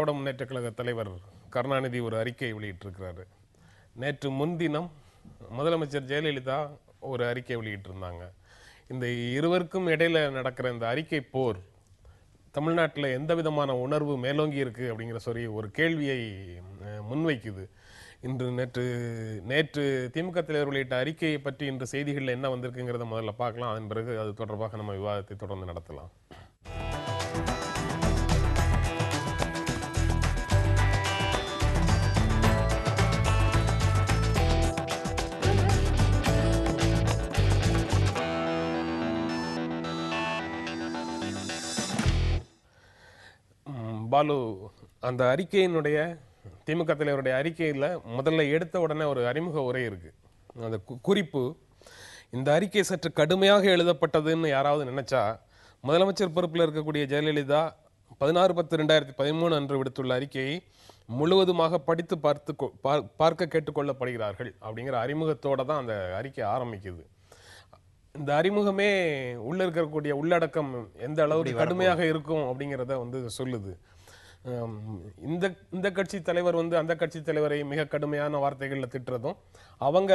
திராவிட முன்னேற்ற கழக தலைவர் கருணாநிதி ஒரு அறிக்கை வெளியிட்டிருக்கிறாரு. நேற்று முன்தினம் முதலமைச்சர் ஜெயலலிதா ஒரு அறிக்கை வெளியிட்டிருந்தாங்க. இந்த இருவருக்கும் இடையில நடக்கிற இந்த அறிக்கை போர் தமிழ்நாட்டில் எந்த விதமான உணர்வு மேலோங்கி இருக்கு அப்படிங்கிற சொல்லி ஒரு கேள்வியை முன்வைக்குது. நேற்று திமுக தலைவர் வெளியிட்ட அறிக்கையை பற்றி இன்று செய்திகளில் என்ன வந்திருக்குங்கிறத முதல்ல பார்க்கலாம். அதன் பிறகு அது தொடர்பாக நம்ம விவாதத்தை தொடர்ந்து நடத்தலாம். பாலு, அந்த அறிக்கையினுடைய திமுக தலைவருடைய அறிக்கையில் முதல்ல எடுத்த உடனே ஒரு அறிமுக உரை இருக்கு. அந்த குறிப்பு, இந்த அறிக்கை சற்று கடுமையாக எழுதப்பட்டதுன்னு யாராவது நினைச்சா, முதலமைச்சர் பொறுப்பில் இருக்கக்கூடிய ஜெயலலிதா 16/10/2013 அன்று விடுத்துள்ள அறிக்கையை முழுவதுமாக படித்து பார்க்க கேட்டுக்கொள்ளப்படுகிறார்கள் அப்படிங்கிற அறிமுகத்தோடு தான் அந்த அறிக்கை ஆரம்பிக்குது. இந்த அறிமுகமே உள்ள இருக்கக்கூடிய உள்ளடக்கம் எந்த அளவுக்கு கடுமையாக இருக்கும் அப்படிங்கிறத சொல்லுது. இந்த கட்சி தலைவர் அந்த கட்சி தலைவரை மிக கடுமையான வார்த்தைகளில் திட்டுறதும் அவங்க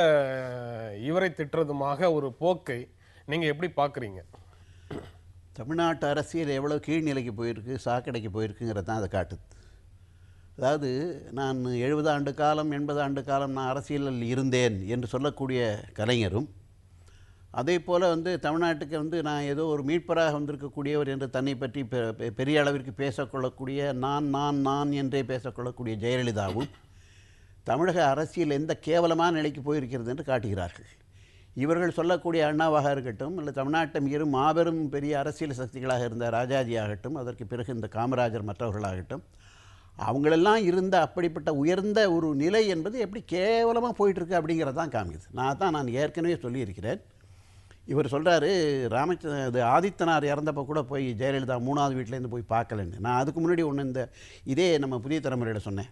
இவரை திட்டுறதுமாக ஒரு போக்கை நீங்க எப்படி பார்க்குறீங்க? தமிழ்நாட்டு அரசியல் எவ்வளோ கீழ்நிலைக்கு போயிருக்கு, சாக்கடைக்கு போயிருக்குங்கிறது தான் அதை காட்டுது. அதாவது நான் 70 ஆண்டு காலம் 80 ஆண்டு காலம் நான் அரசியலில் இருந்தேன் என்று சொல்லக்கூடிய கலைஞரும், அதே போல் தமிழ்நாட்டுக்கு நான் ஏதோ ஒரு மீட்பராக வந்திருக்கக்கூடியவர் என்று தன்னை பற்றி பெரிய அளவிற்கு பேசக்கொள்ளக்கூடிய நான் என்றே பேசக்கொள்ளக்கூடிய ஜெயலலிதாவும் தமிழக அரசியல் எந்த கேவலமான நிலைக்கு போயிருக்கிறது என்று காட்டுகிறார்கள். இவர்கள் சொல்லக்கூடிய அண்ணாவாக இருக்கட்டும், இல்லை தமிழ்நாட்டை மீறும் மாபெரும் பெரிய அரசியல் சக்திகளாக இருந்த ராஜாஜி ஆகட்டும், அதற்கு பிறகு இந்த காமராஜர் மற்றவர்களாகட்டும், அவங்களெல்லாம் இருந்த அப்படிப்பட்ட உயர்ந்த ஒரு நிலை என்பது எப்படி கேவலமாக போயிட்டுருக்கு அப்படிங்கிறதான் காமிக்குது. நான் ஏற்கனவே சொல்லியிருக்கிறேன். இவர் சொல்கிறாரு, இது ஆதித்தனார் இறந்தப்போ கூட போய் ஜெயலலிதா 3வது வீட்டிலேருந்து போய் பார்க்கலன்னு. நான் அதுக்கு முன்னாடி இதே நம்ம புதிய தலைமுறையில் சொன்னேன்.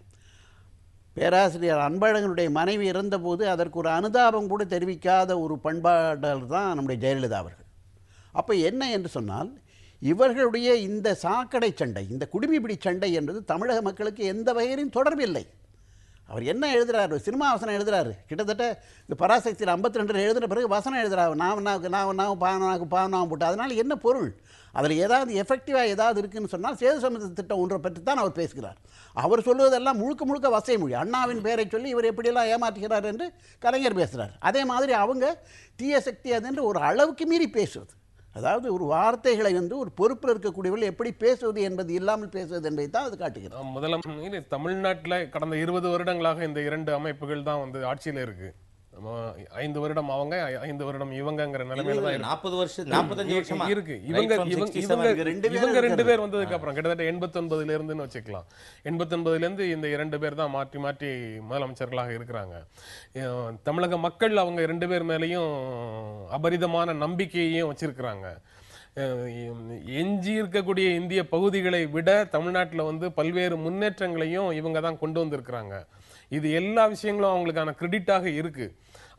பேராசிரியர் அன்பழகனுடைய மனைவி இறந்தபோது அதற்கு ஒரு அனுதாபம் கூட தெரிவிக்காத ஒரு பண்பாடல் தான் நம்முடைய ஜெயலலிதா அவர்கள். அப்போ என்ன என்று சொன்னால், இவர்களுடைய இந்த சாக்கடை சண்டை, இந்த குடிமிப்பிடி சண்டை என்பது தமிழக மக்களுக்கு எந்த வகையிலும் தொடர்பில்லை. அவர் என்ன எழுதுகிறாரு, சினிமா வசனம் எழுதுகிறாரு. கிட்டத்தட்ட இந்த பராசக்தியில் 52 எழுதுன பிறகு வசனம் எழுதுகிறாரு. நான் பாவனாக போட்டு. அதனால் என்ன பொருள்? அதில் ஏதாவது எஃபெக்டிவாக ஏதாவது இருக்குதுன்னு சொன்னால் சேது சமுத்திர திட்டம் ஒன்றை பற்றி தான் அவர் பேசுகிறார். அவர் சொல்வதெல்லாம் முழுக்க வசை மொழி. அண்ணாவின் பெயரை சொல்லி இவர் எப்படியெல்லாம் ஏமாற்றுகிறார் என்று கலைஞர் பேசுகிறார். அதே மாதிரி அவங்க தீய சக்தி அது என்று ஒரு அளவுக்கு மீறி பேசுவது. அதாவது ஒரு வார்த்தைகளை ஒரு பொறுப்பில் இருக்கக்கூடியவர்கள் எப்படி பேசுவது என்பது இல்லாமல் பேசுவது என்பதை தான் அது காட்டுகிறது. முதல்ல தமிழ்நாட்டில் கடந்த 20 வருடங்களாக இந்த 2 அமைப்புகள் தான் ஆட்சியில் இருக்கு. 5 வருடம் அவங்க 5 வருடம் இவங்கங்கிற நிலைமையில தான் 40 வருஷம் 45 வருஷமா இருக்கு. இவங்க 2 பேர் வந்ததுக்கு அப்புறம் கிட்டத்தட்ட 89 இருந்துன்னு வச்சுக்கலாம். 89 இந்த 2 பேர் தான் மாற்றி மாற்றி முதலமைச்சர்களாக இருக்கிறாங்க. தமிழக மக்கள் அவங்க 2 பேர் மேலேயும் அபரிதமான நம்பிக்கையையும் வச்சிருக்கிறாங்க. எஞ்சி இருக்கக்கூடிய இந்திய பகுதிகளை விட தமிழ்நாட்டில் பல்வேறு முன்னேற்றங்களையும் இவங்க தான் கொண்டு வந்திருக்கிறாங்க. இது எல்லா விஷயங்களும் அவங்களுக்கான கிரெடிட்டாக இருக்கு.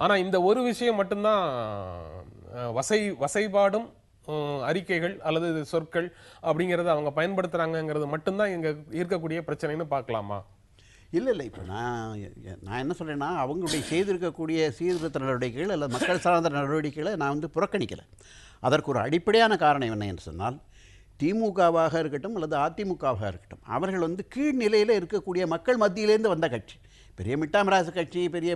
ஆனா இந்த ஒரு விஷயம் மட்டும்தான் வசைபாடும் அறிக்கைகள் அல்லது சொற்கள் அப்படிங்கறத அவங்க பயன்படுத்துறாங்கிறது மட்டும்தான் இங்க இருக்கக்கூடிய பிரச்சனைன்னு பார்க்கலாமா? இல்லை. இப்போ நான் என்ன சொல்றேன்னா, அவங்களுடைய செய்திருக்கக்கூடிய சீர்திருத்த நடவடிக்கைகள் அல்லது மக்கள் சார்ந்த நடவடிக்கைகளை நான் புறக்கணிக்கலை. அதற்கு ஒரு அடிப்படையான காரணம் என்ன என்று சொன்னால், திமுகவாக இருக்கட்டும் அல்லது அதிமுகவாக இருக்கட்டும், அவர்கள் கீழ்நிலையில் இருக்கக்கூடிய மக்கள் மத்தியிலேருந்து வந்த கட்சி. பெரிய மிட்டாமராசு கட்சி, பெரிய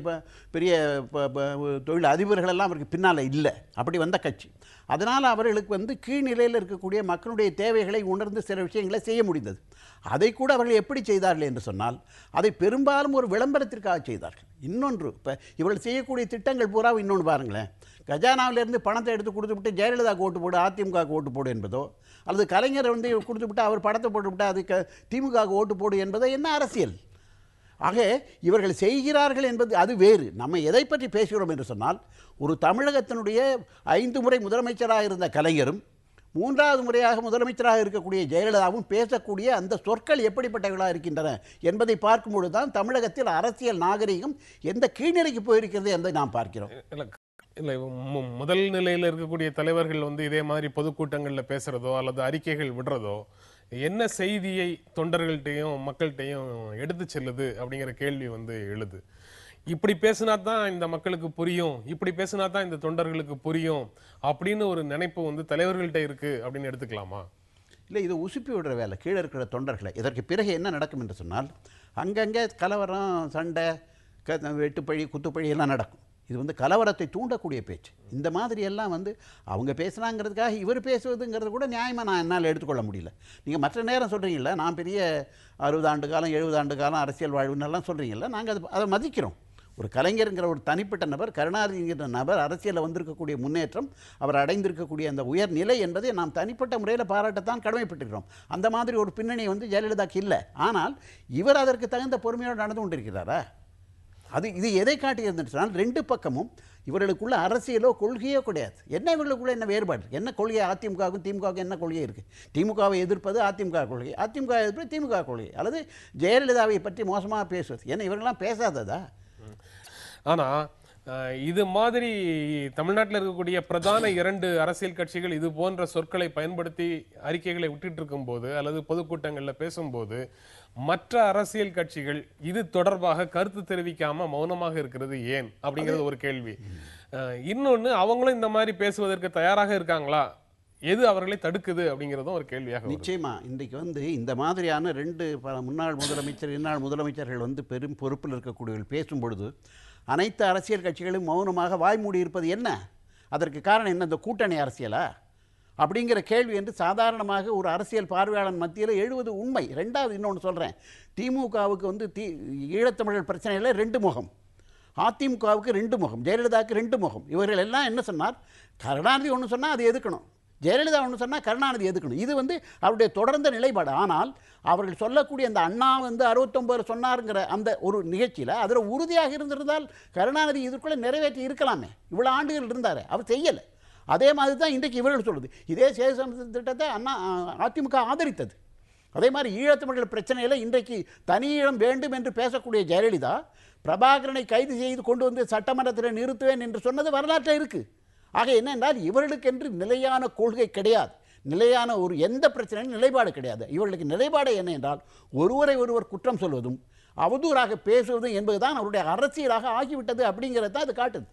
தொழில் அதிபர்களெல்லாம் அவருக்கு பின்னால் இல்லை. அப்படி வந்த கட்சி. அதனால் அவர்களுக்கு கீழ்நிலையில் இருக்கக்கூடிய மக்களுடைய தேவைகளை உணர்ந்து சில விஷயங்களை செய்ய முடிந்தது. அதை கூட அவர்கள் எப்படி செய்தார்கள் என்று சொன்னால், அதை பெரும்பாலும் ஒரு விளம்பரத்திற்காக செய்தார்கள். இன்னொன்று, இப்போ இவர்கள் செய்யக்கூடிய திட்டங்கள் பூரா இன்னொன்று பாருங்களேன். கஜானாவிலிருந்து பணத்தை எடுத்து கொடுத்துவிட்டு ஜெயலலிதாவுக்கு ஓட்டு போடு, அதிமுகவுக்கு ஓட்டு போடு என்பதோ, அல்லது கலைஞரை கொடுத்துவிட்டு அவர் படத்தை போட்டுவிட்டு அதுக்கு திமுகவுக்கு ஓட்டு போடு என்பதோ என்ன அரசியல்? ஆக இவர்கள் செய்கிறார்கள் என்பது அது வேறு. நம்ம எதை பற்றி பேசுகிறோம் என்று சொன்னால், ஒரு தமிழகத்தினுடைய 5 முறை முதலமைச்சராக இருந்த கலைஞரும் 3வது முறையாக முதலமைச்சராக இருக்கக்கூடிய ஜெயலலிதாவும் பேசக்கூடிய அந்த சொற்கள் எப்படிப்பட்டவர்களாக இருக்கின்றன என்பதை பார்க்கும்பொழுது தான் தமிழகத்தில் அரசியல் நாகரிகம் எந்த கீழ்நிலைக்கு போயிருக்கிறது என்பதை நாம் பார்க்கிறோம். இல்லை, முதல் நிலையில் இருக்கக்கூடிய தலைவர்கள் இதே மாதிரி பொதுக்கூட்டங்களில் பேசுறதோ அல்லது அறிக்கைகள் விடுறதோ என்ன செய்தியை தொண்டர்கள்ட்டையும் மக்கள்கிட்டையும் எடுத்து செல்லுது அப்படிங்கிற கேள்வி வந்து எழுது. இப்படி பேசினா தான் இந்த மக்களுக்கு புரியும், இப்படி பேசினா தான் இந்த தொண்டர்களுக்கு புரியும் அப்படின்னு ஒரு நினைப்பு வந்து தலைவர்கள்ட்ட இருக்கு அப்படின்னு எடுத்துக்கலாமா? இல்லை, இது உசுப்பி விடுற வேலை கீழே இருக்கிற தொண்டர்களை. இதற்கு பிறகு என்ன நடக்கும் என்று சொன்னால், அங்கங்கே கலவரம், சண்டை, வெட்டுப்பழி, குத்துப்பழி எல்லாம் நடக்கும். இது வந்து கலவரத்தை தூண்டக்கூடிய பேச்சு. இந்த மாதிரி எல்லாம் வந்து அவங்க பேசுனாங்கிறதுக்காக இவர் பேசுவதுங்கிறது கூட நியாயமாக நான் என்னால் எடுத்துக்கொள்ள முடியல. நீங்கள் மற்ற நேரம் சொல்கிறீங்களா, நான் பெரிய 60 ஆண்டு காலம் 70 ஆண்டு காலம் அரசியல் வாழ்வுன்னெல்லாம் சொல்கிறீங்களா, நாங்கள் அதை மதிக்கிறோம். ஒரு கலைஞருங்கிற ஒரு தனிப்பட்ட நபர், கருணாநிதிங்கிற நபர் அரசியலில் வந்திருக்கக்கூடிய முன்னேற்றம், அவர் அடைந்திருக்கக்கூடிய அந்த உயர் நிலை என்பதை நாம் தனிப்பட்ட முறையில் பாராட்டத்தான் கடமைப்பட்டிருக்கிறோம். அந்த மாதிரி ஒரு பின்னணி வந்து ஜெயலலிதாக்கு இல்லை. ஆனால் இவர் அதற்கு தகுந்த பொறுமையோடு நடந்து கொண்டிருக்கிறாரா? இது எதை காட்டுகிறது சொன்னால், ரெண்டு பக்கமும் இவர்களுக்குள்ள அரசியலோ கொள்கையோ கிடையாது. என்ன இவர்களுக்குள்ள என்ன வேறுபாடு, என்ன கொள்கை? அதிமுகவுக்கும் திமுகவுக்கும் என்ன கொள்கை இருக்குது? திமுகவை எதிர்ப்பது அதிமுக கொள்கை, அதிமுக எதிர்ப்பது திமுக கொள்கை, அல்லது ஜெயலலிதாவை பற்றி மோசமாக பேசுவது. ஏன்னா இவர்கள்லாம் பேசாததா? ஆனா இது மாதிரி தமிழ்நாட்டில் இருக்கக்கூடிய பிரதான 2 அரசியல் கட்சிகள் இது போன்ற சொற்களை பயன்படுத்தி அறிக்கைகளை விட்டுட்டு இருக்கும் போது அல்லது பொதுக்கூட்டங்களில் பேசும்போது மற்ற அரசியல் கட்சிகள் இது தொடர்பாக கருத்து தெரிவிக்காம மௌனமாக இருக்கிறது ஏன் அப்படிங்கிறது ஒரு கேள்வி. இன்னொன்னு, அவங்களும் இந்த மாதிரி பேசுவதற்கு தயாராக இருக்காங்களா, எது அவர்களை தடுக்குது அப்படிங்கிறதும் ஒரு கேள்வியாக. நிச்சயமா இன்றைக்கு வந்து இந்த மாதிரியான 2 முன்னாள் முதலமைச்சர், இந்நாள் முதலமைச்சர்கள் வந்து பெரும் பொறுப்பில் இருக்கக்கூடியவர்கள் பேசும் பொழுது அனைத்து அரசியல் கட்சிகளும் மௌனமாக வாய்மூடி இருப்பது என்ன? அதற்கு காரணம் என்ன? இந்த கூட்டணி அரசியலா அப்படிங்கிற கேள்வி என்று சாதாரணமாக ஒரு அரசியல் பார்வையாளன் மத்தியில் எழுவது உண்மை. ரெண்டாவது இன்னொன்று சொல்கிறேன், திமுகவுக்கு வந்து ஈழத்தமிழர் பிரச்சனையில் 2 முகம், அதிமுகவுக்கு 2 முகம், ஜெயலலிதாவுக்கு 2 முகம். இவர்கள் எல்லாம் என்ன சொன்னார்? கருணாநிதி ஒன்று சொன்னால் அது எதுக்கணும், ஜெயலலிதா ஒன்று சொன்னால் கருணாநிதி எதுக்கணும். இது வந்து அவருடைய தொடர்ந்த நிலைப்பாடு. ஆனால் அவர்கள் சொல்லக்கூடிய அந்த அண்ணா வந்து 69 சொன்னாருங்கிற அந்த ஒரு நிகழ்ச்சியில் அதில் உறுதியாக இருந்திருந்தால் கருணாநிதி இதுக்குள்ளே நிறைவேற்றி இருக்கலாமே. இவ்வளோ ஆண்டுகள் இருந்தார், அவர் செய்யலை. அதே மாதிரி தான் இன்றைக்கு இவர்கள் சொல்லுது. இதே சேசம் திட்டத்தை அதிமுக ஆதரித்தது. அதே மாதிரி ஈழத்தமிழர் பிரச்சனையில் இன்றைக்கு தனியீழம் வேண்டும் என்று பேசக்கூடிய ஜெயலலிதா பிரபாகரனை கைது செய்து கொண்டு வந்து சட்டமன்றத்தில் நிறுத்துவேன் என்று சொன்னது வரலாற்றில் இருக்குது. ஆக என்னென்றால் இவர்களுக்கென்று நிலையான கொள்கை கிடையாது, நிலையான ஒரு எந்த பிரச்சனையும் நிலைப்பாடு கிடையாது. இவர்களுக்கு நிலைப்பாடு என்ன என்றால் ஒருவரை ஒருவர் குற்றம் சொல்வதும் அவதூறாக பேசுவதும் என்பதுதான் அவருடைய அரசியலாக ஆகிவிட்டது அப்படிங்கிறது தான் அது காட்டுது.